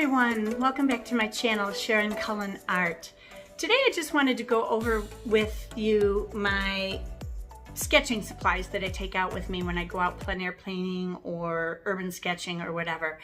everyone, welcome back to my channel, Sharon Cullen Art. Today I just wanted to go over with you my sketching supplies that I take out with me when I go out plein air painting or urban sketching or whatever.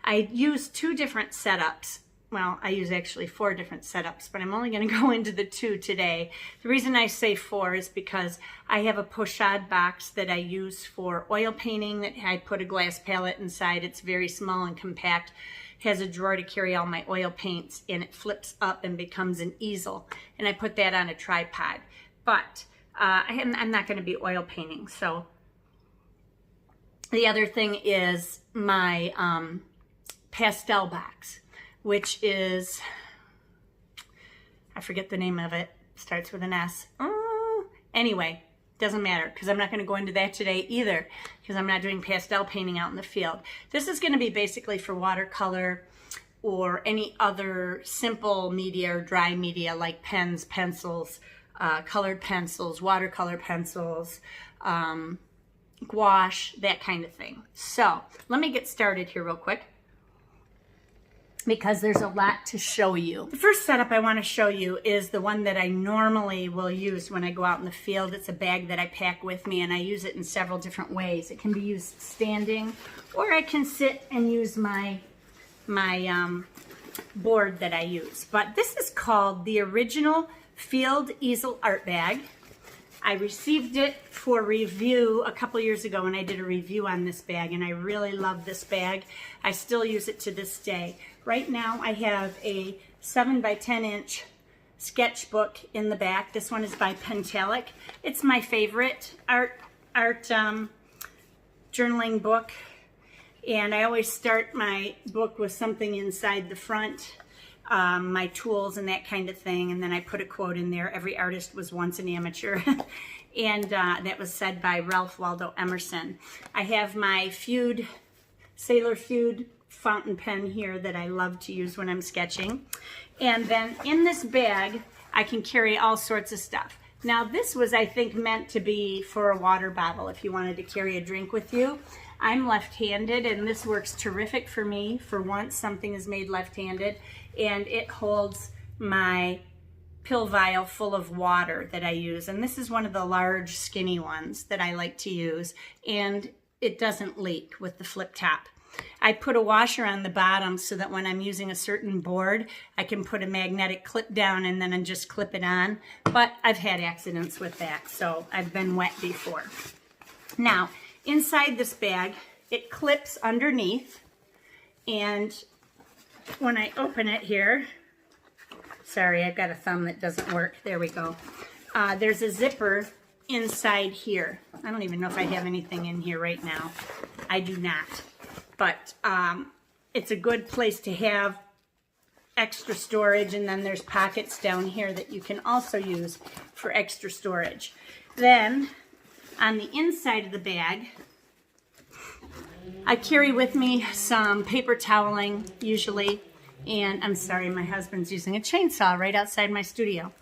I use two different setups. Well, I use actually 4 different setups, but I'm only going to go into the 2 today. The reason I say 4 is because I have a pochade box that I use for oil painting that I put a glass palette inside. It's very small and compact. It has a drawer to carry all my oil paints, and it flips up and becomes an easel. And I put that on a tripod. But I'm not going to be oil painting. So the other thing is my pastel box, which is, I forget the name of it, starts with an S. Anyway, doesn't matter because I'm not going to go into that today either because I'm not doing pastel painting out in the field. This is going to be basically for watercolor or any other simple media or dry media like pens, pencils, colored pencils, watercolor pencils, gouache, that kind of thing. So let me get started here real quick, because there's a lot to show you. The first setup I want to show you is the one that I normally will use when I go out in the field. It's a bag that I pack with me, and I use it in several different ways. It can be used standing, or I can sit and use my board that I use. But this is called the original Field Easel Art Bag. I received it for review a couple years ago, and I did a review on this bag, and I really love this bag. I still use it to this day. Right now I have a 7 by 10 inch sketchbook in the back. This one is by Pentatonic. It's my favorite art journaling book, and I always start my book with something inside the front, my tools and that kind of thing, and then I put a quote in there. Every artist was once an amateur. And that was said by Ralph Waldo Emerson. I have my Sailor Feud fountain pen here that I love to use when I'm sketching. And then in this bag, I can carry all sorts of stuff. Now this was, I think, meant to be for a water bottle if you wanted to carry a drink with you. I'm left-handed, and this works terrific for me. For once, something is made left-handed, and it holds my pill vial full of water that I use. And this is one of the large, skinny ones that I like to use, and it doesn't leak with the flip top. I put a washer on the bottom so that when I'm using a certain board, I can put a magnetic clip down and then just clip it on. But I've had accidents with that, so I've been wet before. Now, inside this bag, it clips underneath, and when I open it here, sorry, I've got a thumb that doesn't work. There we go. There's a zipper inside here. I don't even know if I have anything in here right now. I do not. But it's a good place to have extra storage, and then there's pockets down here that you can also use for extra storage. Then on the inside of the bag, I carry with me some paper toweling usually, and I'm sorry, my husband's using a chainsaw right outside my studio.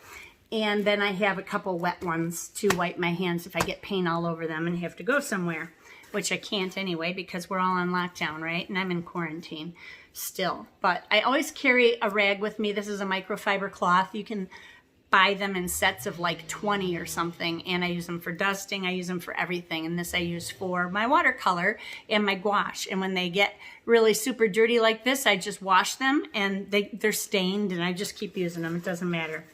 And then I have a couple wet ones to wipe my hands if I get paint all over them and have to go somewhere, which I can't anyway because we're all on lockdown, right? And I'm in quarantine still. But I always carry a rag with me. This is a microfiber cloth. You can buy them in sets of like 20 or something, and I use them for dusting. I use them for everything. And this I use for my watercolor and my gouache. And when they get really super dirty like this, I just wash them, and they're stained, and I just keep using them. It doesn't matter.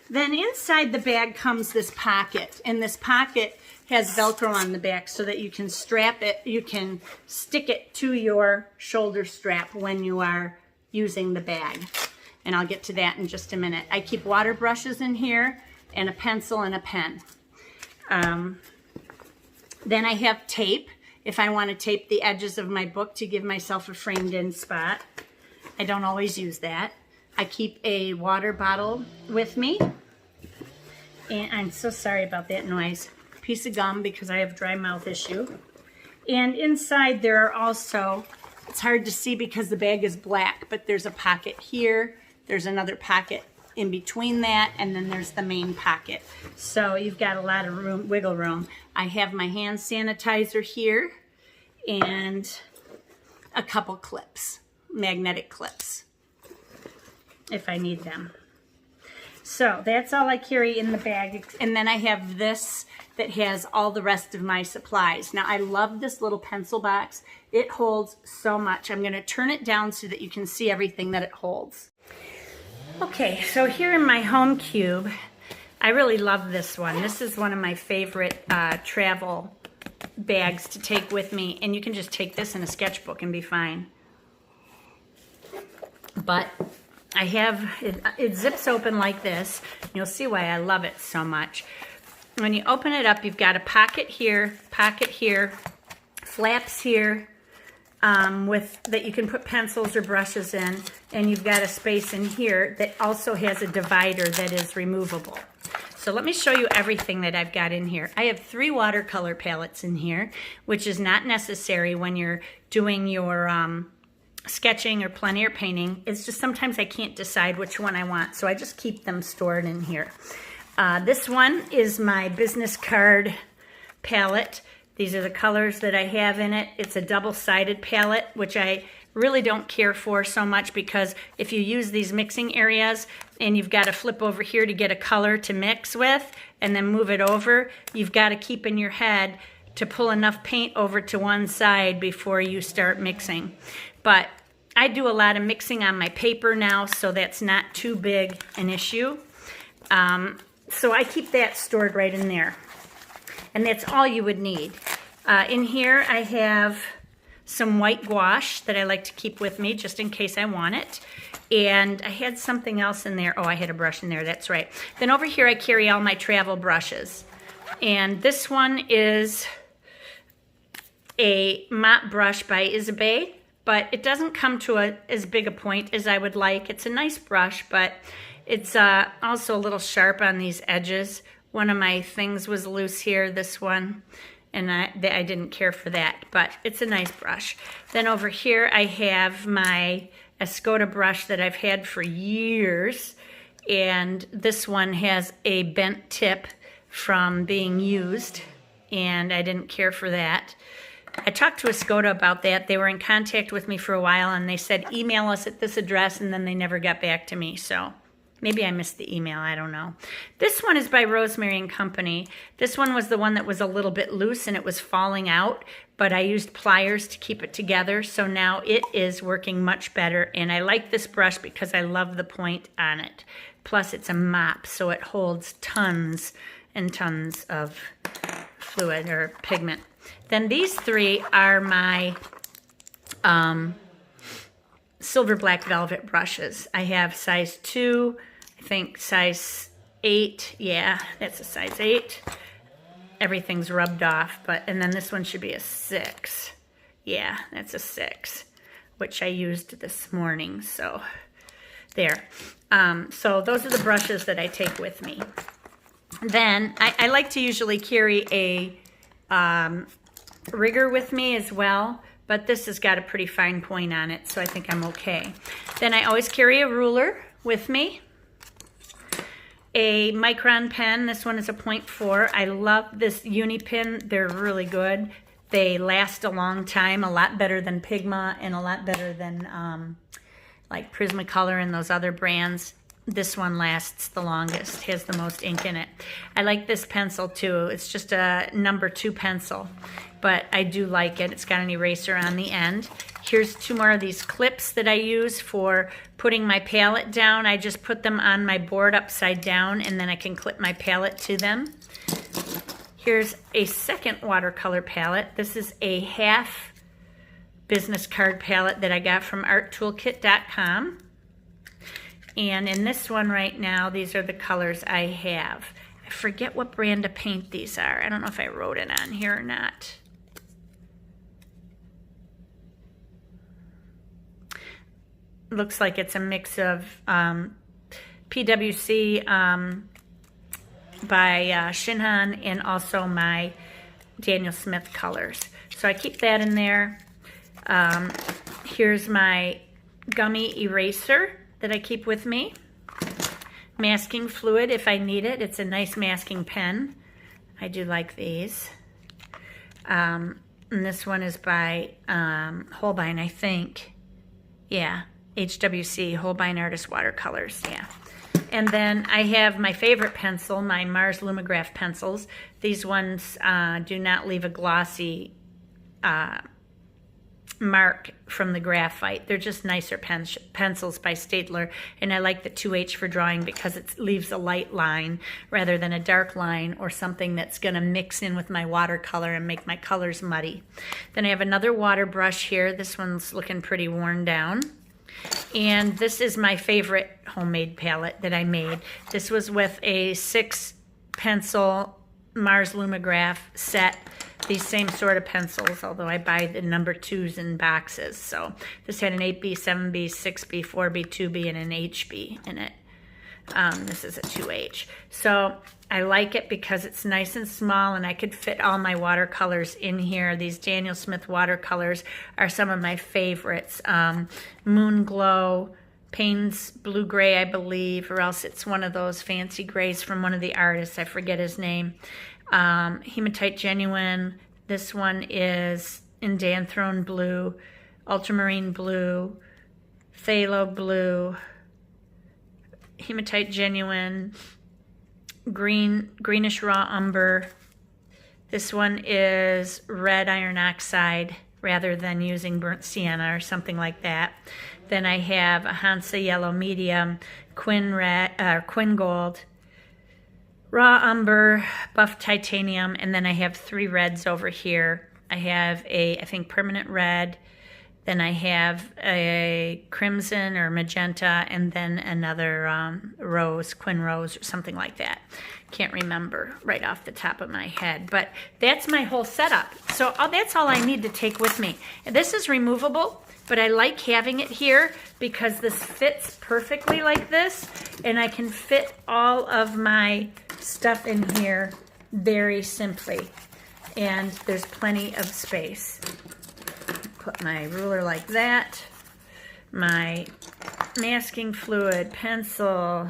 Then inside the bag comes this pocket, and this pocket has Velcro on the back so that you can strap it, you can stick it to your shoulder strap when you are using the bag. And I'll get to that in just a minute. I keep water brushes in here, and a pencil and a pen. Then I have tape if I want to tape the edges of my book to give myself a framed in spot. I don't always use that. I keep a water bottle with me. And I'm so sorry about that noise. Piece of gum because I have dry mouth issue. And inside there are also, it's hard to see because the bag is black, but there's a pocket here, there's another pocket in between that, and then there's the main pocket. So you've got a lot of room, wiggle room. I have my hand sanitizer here and a couple clips. magnetic clips if I need them. So that's all I carry in the bag. And then I have this that has all the rest of my supplies. Now I love this little pencil box. It holds so much. I'm going to turn it down so that you can see everything that it holds. Okay, so here in my Homecube, I really love this one. This is one of my favorite travel bags to take with me. And you can just take this in a sketchbook and be fine. But I have, it zips open like this. You'll see why I love it so much. When you open it up, you've got a pocket here, flaps here, that you can put pencils or brushes in, and you've got a space in here that also has a divider that is removable. So let me show you everything that I've got in here. I have 3 watercolor palettes in here, which is not necessary when you're doing your sketching or plein air painting. It's just sometimes I can't decide which one I want, so I just keep them stored in here. This one is my business card palette. These are the colors that I have in it. It's a double-sided palette, which I really don't care for so much, because if you use these mixing areas and you've got to flip over here to get a color to mix with and then move it over, you've got to keep in your head to pull enough paint over to one side before you start mixing. But I do a lot of mixing on my paper now, so that's not too big an issue. So I keep that stored right in there. And that's all you would need. In here I have some white gouache that I like to keep with me just in case I want it. And I had something else in there. Oh, I had a brush in there, that's right. Then over here I carry all my travel brushes. And this one is a mop brush by Easel, but it doesn't come to as big a point as I would like. It's a nice brush, but it's also a little sharp on these edges. One of my things was loose here, this one, and I didn't care for that, but it's a nice brush. Then over here I have my Escoda brush that I've had for years, and this one has a bent tip from being used, and I didn't care for that. I talked to Escoda about that. They were in contact with me for a while, and they said email us at this address, and then they never got back to me, so maybe I missed the email, I don't know. This one is by Rosemary and Company. This one was the one that was a little bit loose and it was falling out, but I used pliers to keep it together, so now it is working much better. And I like this brush because I love the point on it. Plus it's a mop, so it holds tons and tons of fluid or pigment. Then these 3 are my silver black velvet brushes. I have size 2, I think size 8, yeah, that's a size 8. Everything's rubbed off, and then this one should be a 6. Yeah, that's a 6, which I used this morning, so there. So those are the brushes that I take with me. Then I like to usually carry a rigger with me as well, but this has got a pretty fine point on it, so I think I'm okay. Then I always carry a ruler with me. A micron pen, this one is a 0.4. I love this uni pen, they're really good. They last a long time, a lot better than Pigma and a lot better than like Prismacolor and those other brands. This one lasts the longest, has the most ink in it. I like this pencil too. It's just a number 2 pencil, but I do like it. It's got an eraser on the end. Here's 2 more of these clips that I use for putting my palette down. I just put them on my board upside down, and then I can clip my palette to them. Here's a second watercolor palette. This is a half business card palette that I got from arttoolkit.com. And in this one right now, these are the colors I have. I forget what brand of paint these are. I don't know if I wrote it on here or not. Looks like it's a mix of PWC by Shinhan and also my Daniel Smith colors. So I keep that in there. Here's my gummy eraser that I keep with me. Masking fluid if I need it. It's a nice masking pen. I do like these. And this one is by Holbein, I think. Yeah, HWC, Holbein Artist Watercolors, yeah. And then I have my favorite pencil, my Mars Lumograph pencils. These ones do not leave a glossy mark from the graphite. They're just nicer pencils by Staedtler, and I like the 2H for drawing because it leaves a light line rather than a dark line or something that's going to mix in with my watercolor and make my colors muddy. Then I have another water brush here. This one's looking pretty worn down. And this is my favorite homemade palette that I made. This was with a 6 pencil Mars Lumograph set. These same sort of pencils, although I buy the number 2s in boxes. So this had an 8B, 7B, 6B, 4B, 2B, and an HB in it. This is a 2H. So I like it because it's nice and small and I could fit all my watercolors in here. These Daniel Smith watercolors are some of my favorites. Moon Glow, Payne's Blue Gray, I believe, or else it's one of those fancy grays from one of the artists. I forget his name. Hematite Genuine. This one is Indanthrone Blue, Ultramarine Blue, Phthalo Blue, Hematite Genuine, Greenish Raw Umber. This one is Red Iron Oxide rather than using Burnt Sienna or something like that. Then I have a Hansa Yellow Medium, Quin Gold, Raw Umber, Buff Titanium, and then I have 3 reds over here. I have a, I think, Permanent Red, then I have a Crimson or Magenta, and then another Rose, Quin Rose, or something like that. Can't remember right off the top of my head, but that's my whole setup. So that's all I need to take with me. And this is removable, but I like having it here because this fits perfectly like this, and I can fit all of my stuff in here very simply, and there's plenty of space. Put my ruler like that, my masking fluid, pencil,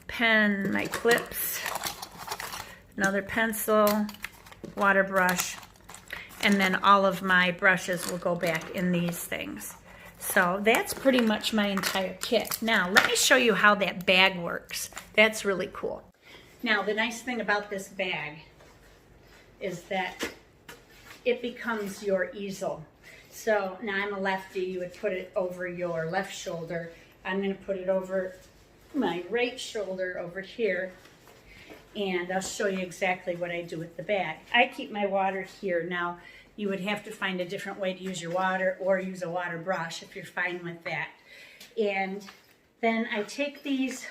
pen, my clips, another pencil, water brush, and then all of my brushes will go back in these things. So that's pretty much my entire kit. Now let me show you how that bag works. That's really cool. Now the nice thing about this bag is that it becomes your easel. So now I'm a lefty, you would put it over your left shoulder. I'm going to put it over my right shoulder over here, and I'll show you exactly what I do with the bag. I keep my water here. Now you would have to find a different way to use your water or use a water brush if you're fine with that. And then I take these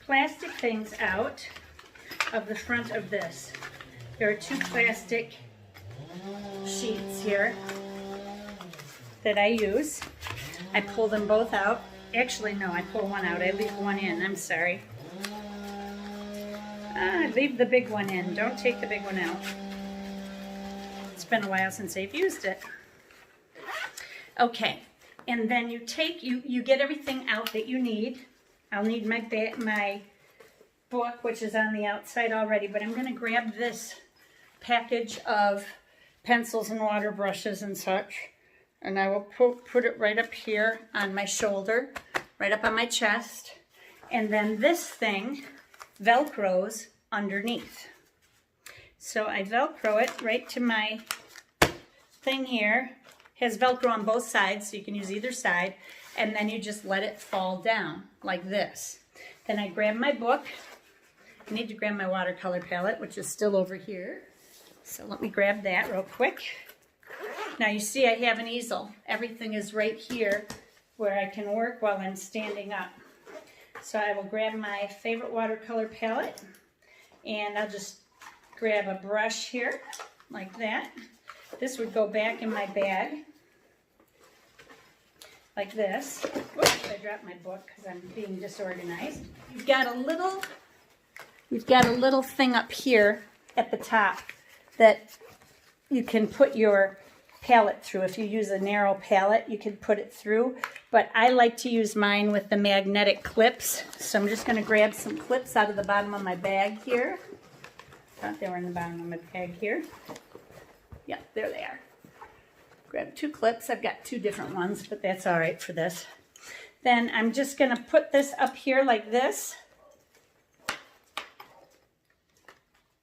plastic things out of the front of this. There are 2 plastic sheets here that I use. I pull them both out. Actually, no, I pull one out. I leave one in. I'm sorry. I leave the big one in. Don't take the big one out. It's been a while since I've used it. Okay, and then you take, you get everything out that you need. I'll need my book, which is on the outside already, but I'm going to grab this package of pencils and water brushes and such, and I will put it right up here on my shoulder, right up on my chest, and then this thing Velcros underneath. So I Velcro it right to my thing here. It has Velcro on both sides, so you can use either side, and then you just let it fall down like this. Then I grab my book. I need to grab my watercolor palette, which is still over here. So let me grab that real quick. Now you see I have an easel. Everything is right here where I can work while I'm standing up. So I will grab my favorite watercolor palette, and I'll just grab a brush here like that. This would go back in my bag like this. Oops, I dropped my book because I'm being disorganized. You've got a little thing up here at the top that you can put your palette through. If you use a narrow palette, you can put it through, but I like to use mine with the magnetic clips. So I'm just going to grab some clips out of the bottom of my bag here. Thought they were in the bottom of my bag here. Yep, there they are. Grab 2 clips. I've got 2 different ones, but that's all right for this. Then I'm just going to put this up here like this.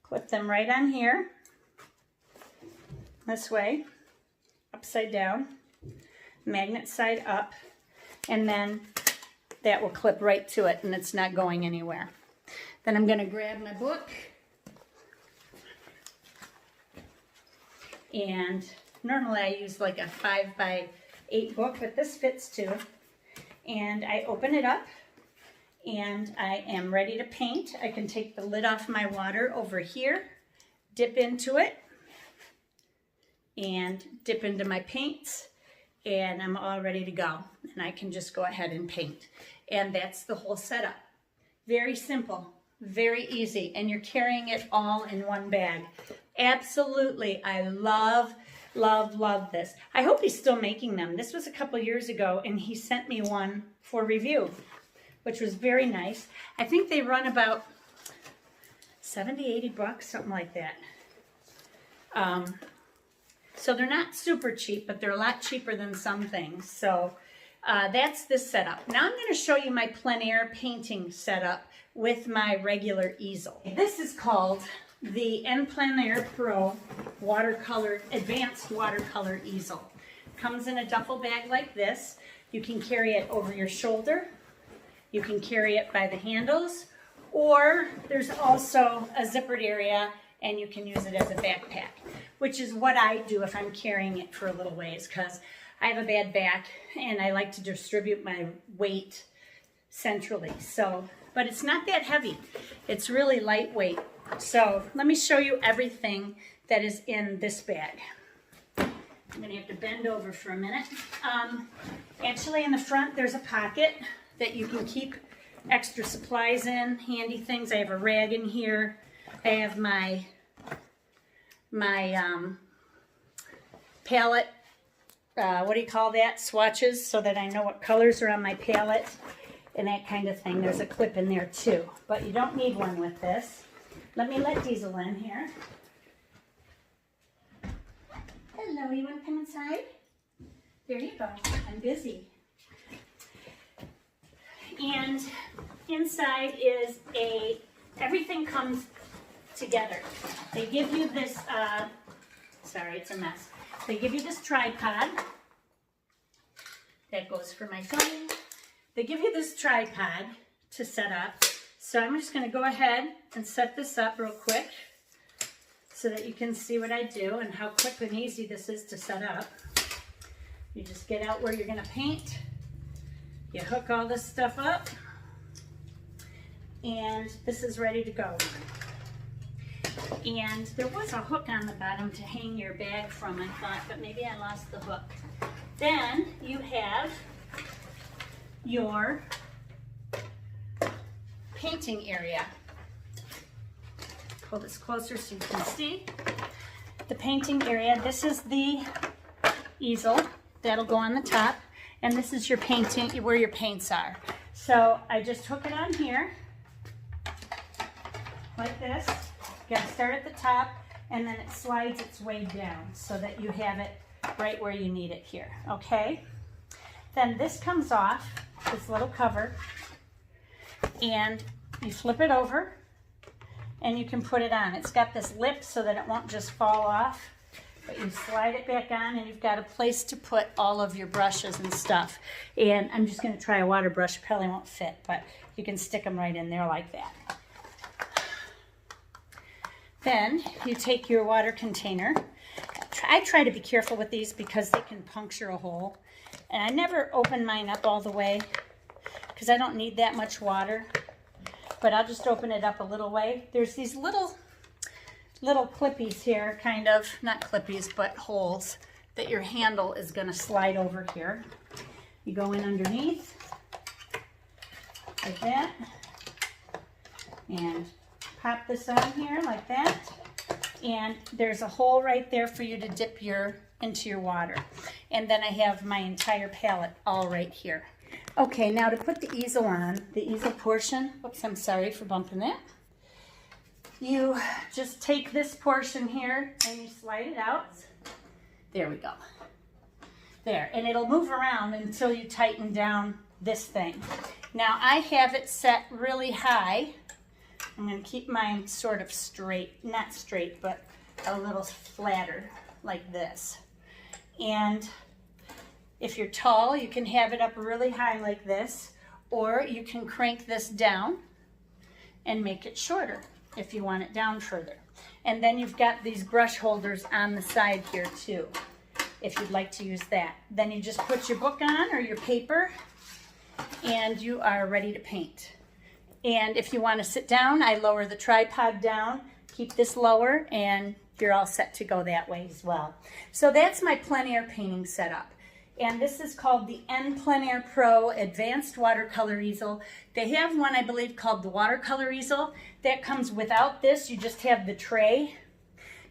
Clip them right on here. This way. Upside down. Magnet side up. And then that will clip right to it and it's not going anywhere. Then I'm going to grab my book. And normally I use like a 5x8 book, but this fits too. And I open it up and I am ready to paint. I can take the lid off my water over here, dip into it, and dip into my paints, and I'm all ready to go. And I can just go ahead and paint. And that's the whole setup. Very simple, very easy, and you're carrying it all in one bag. Absolutely, I love this. I hope he's still making them. This was a couple years ago, and he sent me one for review, which was very nice. I think they run about 70, 80 bucks, something like that. So they're not super cheap, but they're a lot cheaper than some things. So that's this setup. Now I'm going to show you my plein air painting setup with my regular easel. This is called the Plein Air Pro watercolor, advanced watercolor easel. Comes in a duffel bag like this. You can carry it over your shoulder. You can carry it by the handles, or there's also a zippered area and you can use it as a backpack, which is what I do if I'm carrying it for a little ways, because I have a bad back and I like to distribute my weight centrally. So, but it's not that heavy. It's really lightweight. So let me show you everything that is in this bag. I'm going to have to bend over for a minute. Actually, in the front, there's a pocket that you can keep extra supplies in, handy things. I have a rag in here. I have my palette, what do you call that? Swatches, so that I know what colors are on my palette and that kind of thing. There's a clip in there too, but you don't need one with this. Let me let Diesel in here. Hello, you want to come inside? There you go. I'm busy. And inside is everything comes together. They give you this, sorry, it's a mess. They give you this tripod. That goes for my phone. They give you this tripod to set up. So I'm just going to go ahead and set this up real quick so that you can see what I do and how quick and easy this is to set up. You just get out where you're going to paint. You hook all this stuff up, and this is ready to go. And there was a hook on the bottom to hang your bag from, I thought, but maybe I lost the hook. Then you have your painting area. Pull this closer so you can see. The painting area, this is the easel. That'll go on the top. And this is your painting, where your paints are. So I just hook it on here, like this. You gotta start at the top, and then it slides its way down so that you have it right where you need it here, okay? Then this comes off, this little cover, and you flip it over, and you can put it on. It's got this lip so that it won't just fall off. But you slide it back on, and you've got a place to put all of your brushes and stuff. And I'm just going to try a water brush. Probably won't fit, but you can stick them right in there like that. Then you take your water container. I try to be careful with these because they can puncture a hole. And I never open mine up all the way because I don't need that much water. But I'll just open it up a little way. There's these little clippies here, kind of, not clippies, but holes that your handle is going to slide over here. You go in underneath, like that, and pop this on here, like that, and there's a hole right there for you to dip into your water. And then I have my entire palette all right here. Okay, now to put the easel on, the easel portion, whoops, I'm sorry for bumping that. You just take this portion here and you slide it out. There we go. There, and it'll move around until you tighten down this thing. Now I have it set really high. I'm going to keep mine sort of straight, not straight, but a little flatter like this. And if you're tall, you can have it up really high like this, or you can crank this down and make it shorter if you want it down further. And then you've got these brush holders on the side here too, if you'd like to use that. Then you just put your book on or your paper and you are ready to paint. And if you want to sit down, I lower the tripod down, keep this lower, and you're all set to go that way as well. So that's my plein air painting setup. And this is called the Pleinair Pro Advanced Watercolor Easel. They have one, I believe, called the Watercolor Easel. That comes without this. You just have the tray.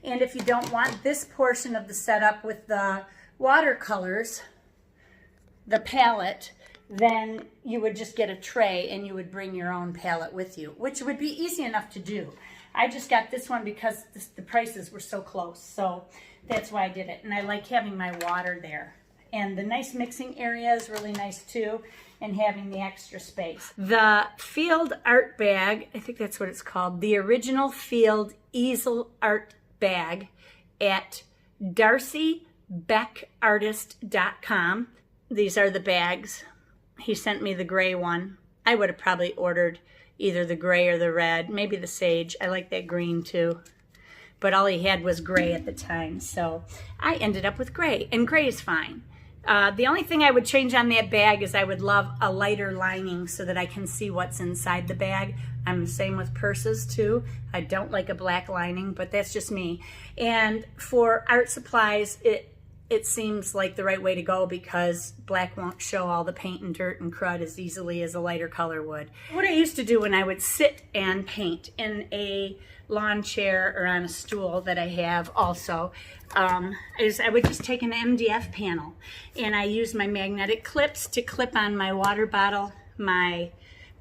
And if you don't want this portion of the setup with the watercolors, the palette, then you would just get a tray and you would bring your own palette with you, which would be easy enough to do. I just got this one because the prices were so close. So that's why I did it. And I like having my water there. And the nice mixing area is really nice too, and having the extra space. The Field Art Bag, I think that's what it's called, the original Field Easel Art Bag at darcybeckartist.com. These are the bags. He sent me the gray one. I would have probably ordered either the gray or the red, maybe the sage. I like that green too. But all he had was gray at the time, so I ended up with gray, and gray is fine. The only thing I would change on that bag is I would love a lighter lining so that I can see what's inside the bag. I'm the same with purses too. I don't like a black lining, but that's just me. And for art supplies, it seems like the right way to go because black won't show all the paint and dirt and crud as easily as a lighter color would. What I used to do when I would sit and paint in a lawn chair or on a stool that I have also, is I would just take an MDF panel and I use my magnetic clips to clip on my water bottle, my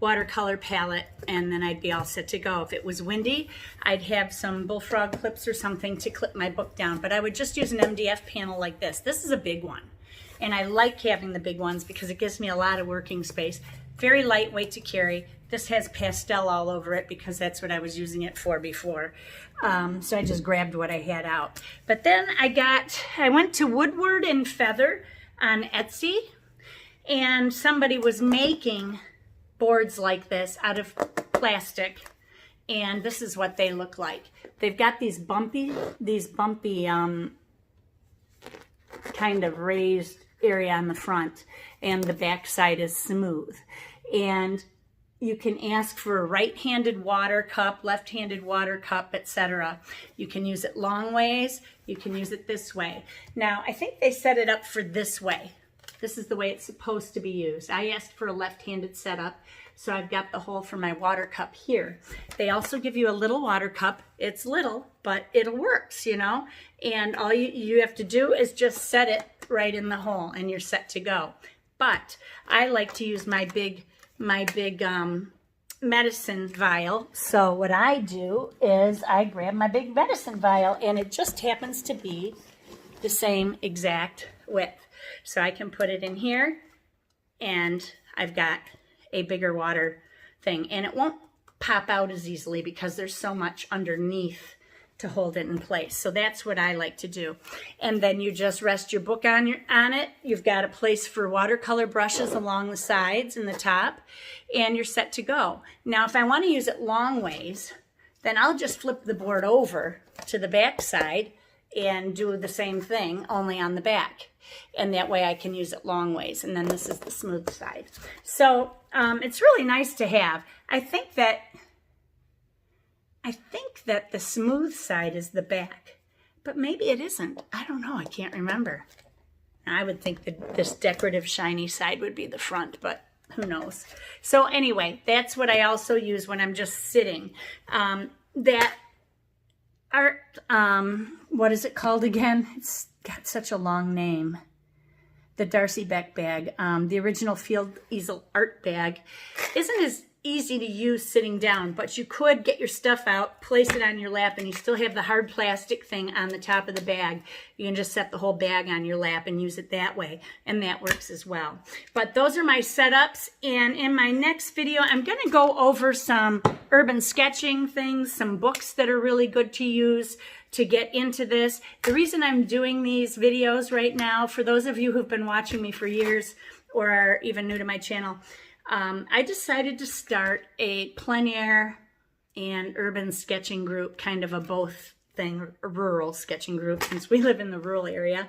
watercolor palette, and then I'd be all set to go. If it was windy, I'd have some bullfrog clips or something to clip my book down, but I would just use an MDF panel like this. This is a big one, and I like having the big ones because it gives me a lot of working space. Very lightweight to carry. This has pastel all over it because that's what I was using it for before. So I just grabbed what I had out. But then I went to Woodward and Feather on Etsy, and somebody was making boards like this out of plastic, and this is what they look like. They've got these bumpy kind of raised area on the front, and the back side is smooth. And you can ask for a right-handed water cup, left-handed water cup, etc. You can use it long ways, you can use it this way. Now, I think they set it up for this way. This is the way it's supposed to be used. I asked for a left-handed setup, so I've got the hole for my water cup here. They also give you a little water cup. It's little, but it works, you know? And all you have to do is just set it right in the hole, and you're set to go. But I like to use my big medicine vial. So what I do is I grab my big medicine vial, and it just happens to be the same exact width. So I can put it in here, and I've got a bigger water thing, and it won't pop out as easily because there's so much underneath to hold it in place. So that's what I like to do. And then you just rest your book on it. You've got a place for watercolor brushes along the sides and the top, and you're set to go. Now, if I want to use it long ways, then I'll just flip the board over to the back side and do the same thing, only on the back. And that way I can use it long ways. And then this is the smooth side. So it's really nice to have. I think that the smooth side is the back, but maybe it isn't. I don't know. I can't remember. I would think that this decorative shiny side would be the front, but who knows? So anyway, that's what I also use when I'm just sitting. That art, what is it called again? It's got such a long name. The Darcy Beck bag, the original Field Easel Art Bag, isn't as easy to use sitting down, but you could get your stuff out, place it on your lap, and you still have the hard plastic thing on the top of the bag. You can just set the whole bag on your lap and use it that way, and that works as well. But those are my setups, and in my next video, I'm going to go over some urban sketching things, some books that are really good to use to get into this. The reason I'm doing these videos right now, for those of you who've been watching me for years or are even new to my channel, I decided to start a plein air and urban sketching group, kind of a both thing, a rural sketching group, since we live in the rural area.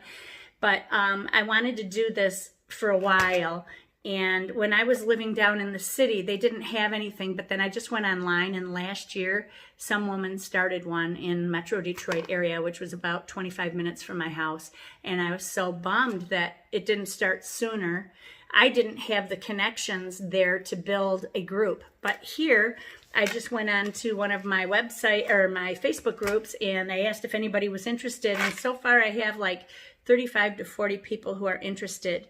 But I wanted to do this for a while. And when I was living down in the city, they didn't have anything, but then I just went online, and last year some woman started one in Metro Detroit area, which was about 25 minutes from my house. And I was so bummed that it didn't start sooner. I didn't have the connections there to build a group. But here, I just went on to one of my website or my Facebook groups, and I asked if anybody was interested. And so far I have like 35 to 40 people who are interested.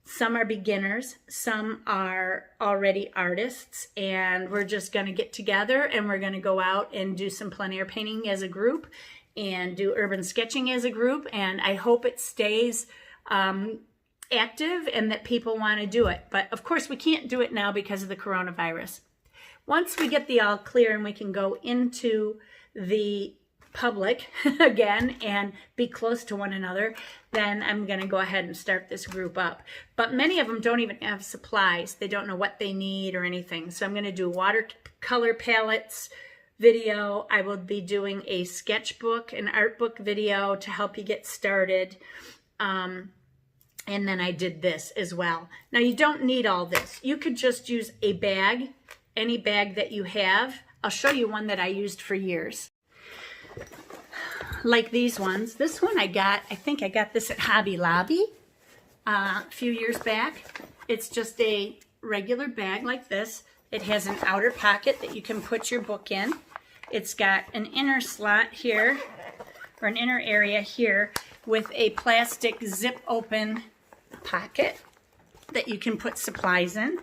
Some are beginners, some are already artists, and we're just going to get together and we're going to go out and do some plein air painting as a group and do urban sketching as a group. And I hope it stays active and that people want to do it. But of course we can't do it now because of the coronavirus. Once we get the all clear and we can go into the public again and be close to one another, then I'm going to go ahead and start this group up. But many of them don't even have supplies. They don't know what they need or anything. So I'm going to do watercolor palettes video. I will be doing a sketchbook, an art book video to help you get started. And then I did this as well. Now you don't need all this. You could just use a bag, any bag that you have. I'll show you one that I used for years. Like these ones. This one I think I got this at Hobby Lobby a few years back. It's just a regular bag like this. It has an outer pocket that you can put your book in. It's got an inner slot here, or an inner area here, with a plastic zip open pocket that you can put supplies in,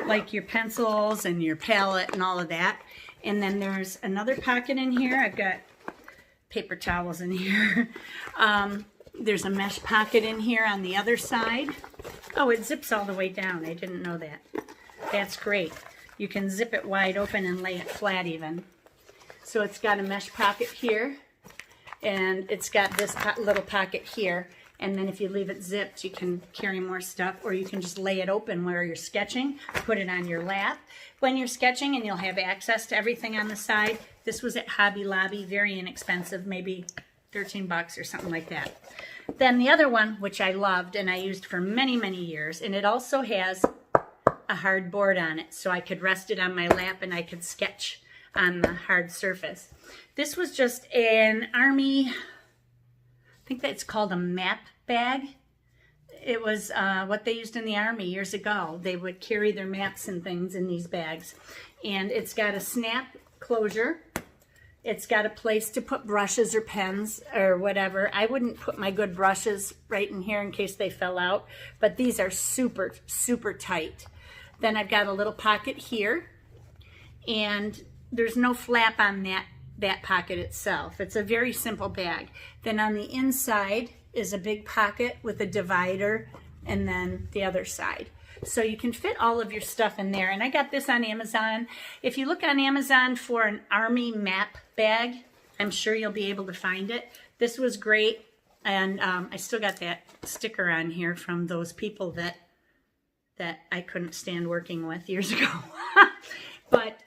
like your pencils and your palette and all of that. And then there's another pocket in here. I've got paper towels in here. There's a mesh pocket in here on the other side. Oh, it zips all the way down. I didn't know that. That's great. You can zip it wide open and lay it flat even. So it's got a mesh pocket here, and it's got this little pocket here. And then if you leave it zipped, you can carry more stuff, or you can just lay it open where you're sketching, put it on your lap when you're sketching, and you'll have access to everything on the side. This was at Hobby Lobby, very inexpensive, maybe 13 bucks or something like that. Then the other one, which I loved and I used for many, many years, and it also has a hard board on it, so I could rest it on my lap and I could sketch on the hard surface. This was just an Army, I think that's called a map bag. It was what they used in the Army years ago. They would carry their maps and things in these bags. And it's got a snap closure. It's got a place to put brushes or pens or whatever. I wouldn't put my good brushes right in here in case they fell out, but these are super, super tight. Then I've got a little pocket here, and there's no flap on that pocket itself. It's a very simple bag. Then on the inside is a big pocket with a divider, and then the other side. So you can fit all of your stuff in there. And I got this on Amazon. If you look on Amazon for an Army map bag, I'm sure you'll be able to find it. This was great. And I still got that sticker on here from those people that I couldn't stand working with years ago. But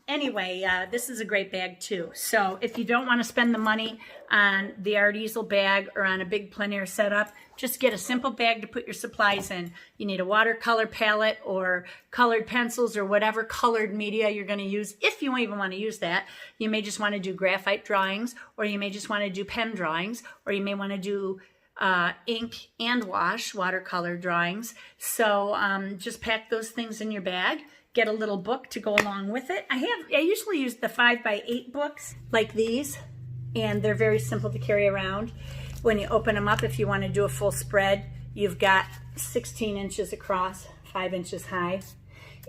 anyway, this is a great bag too. So if you don't want to spend the money on the art easel bag or on a big plein air setup, just get a simple bag to put your supplies in. You need a watercolor palette or colored pencils or whatever colored media you're going to use. If you even want to use that, you may just want to do graphite drawings, or you may just want to do pen drawings, or you may want to do ink and wash watercolor drawings. So just pack those things in your bag. Get a little book to go along with it. I usually use the 5x8 books like these, and they're very simple to carry around. When you open them up, if you want to do a full spread, you've got 16 inches across, 5 inches high,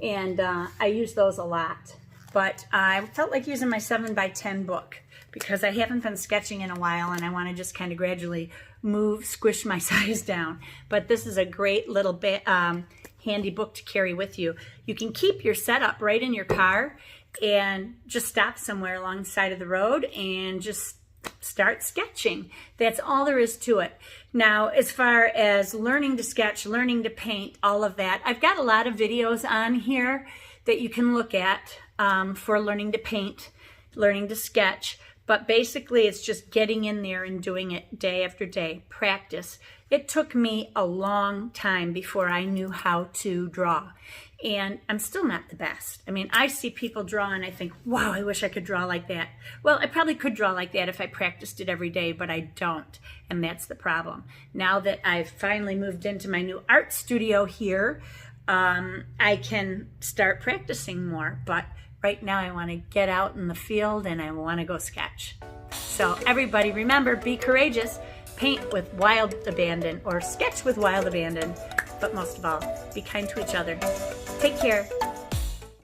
and I use those a lot. But I felt like using my 7x10 book because I haven't been sketching in a while and I want to just kind of gradually squish my size down. But this is a great little handy book to carry with you. You can keep your setup right in your car and just stop somewhere along the side of the road and just start sketching. That's all there is to it. Now, as far as learning to sketch, learning to paint, all of that, I've got a lot of videos on here that you can look at for learning to paint, learning to sketch. But basically, it's just getting in there and doing it day after day, practice. It took me a long time before I knew how to draw. And I'm still not the best. I mean, I see people draw and I think, wow, I wish I could draw like that. Well, I probably could draw like that if I practiced it every day, but I don't. And that's the problem. Now that I've finally moved into my new art studio here, I can start practicing more. But right now I want to get out in the field and I want to go sketch. So everybody remember, be courageous, paint with wild abandon or sketch with wild abandon. But most of all, be kind to each other. Take care.